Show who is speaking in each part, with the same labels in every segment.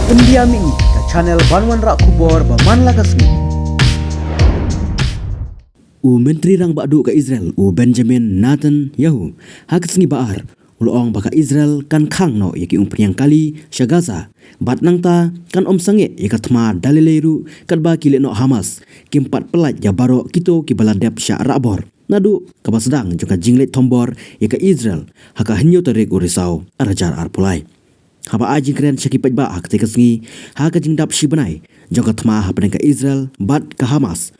Speaker 1: Pendiami ke channel Banwan Rak Kubor Baman Lakasmi.
Speaker 2: Menteri rang badu ke Israel Benjamin Netanyahu hakasni baar ulong baka Israel kan khang no yaki umpriang kali sya Gaza bat nangta kan sange yakathma dalileiru kan ba kile no Hamas kimpat pelat ya baro kito ki baladep sya rabor nadu kabasedang juga jinglet tombor yaka Israel haka henyo tarik urisau arajar arpulai haba aji keren syaki pajba hak tekasngi haka jingdap shibanai jongka thma hapne ka Israel bat ka Hamas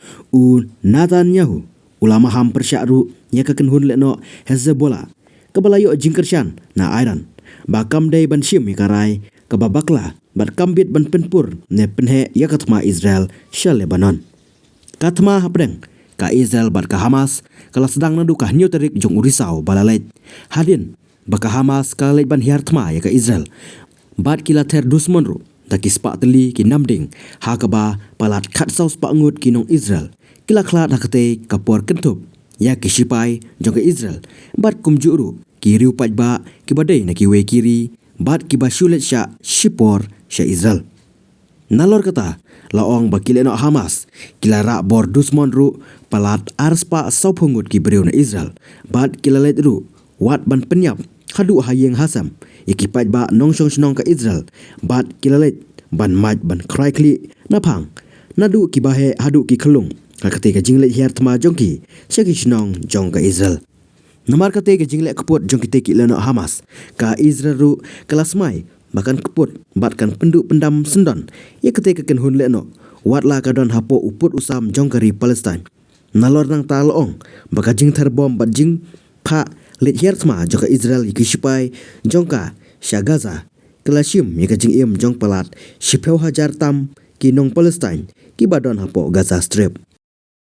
Speaker 2: Netanyahu ulama ham persyaru yaka kenhun lekno Hezbollah kabalayo jingkersyan na Iran bakam day ban shim ikarai kababakla bat kambit ban penpur ne penhe yakathma Israel syal Lebanon kathma hapdeng ka Israel bat ka Hamas kala sedang nadu ka nyu tarik jong urisau balalait hadin baka Hamas kalait ban hiarthma yaka Israel bat kila ter dusmonru daki spa teli ki namding hakaba palat khat saus pa ngut kinong Israel kila khlat hakate kapor kentup ya kisipai jong Israel bat kumjuru kiri upajba kibadai na kiwe kiri bat kibashulet sya shipor sya Israel nalor kata laong bakile no Hamas kila rak bor dusmon ru palat arspa saupungut ki breu na Israel bat kila let ru wat ban penyap hadu hayeng hasam ikipaj ba nongshong shnong ka Israel bat kila let ban maj ban kraikli napang nadu kibahe hadu ki khlung ketika jinglet hiar thma jongki syaki shnong jong ka Israel namar kate ke jinglet keput jongki teki leno Hamas ka Israel ru kelas mai bahkan keput batkan penduk pendam sendon ye ketika kenhun leno watla kadon hapo uput usam jongkari Palestine nalor nang talong baka jing terbom bat jing pha let hiar thma jongka Israel yikishipai jongka sya Gaza kelashim yeka jing im jong palat 10,000 tam ki nong Palestine ki badon hapo Gaza Strip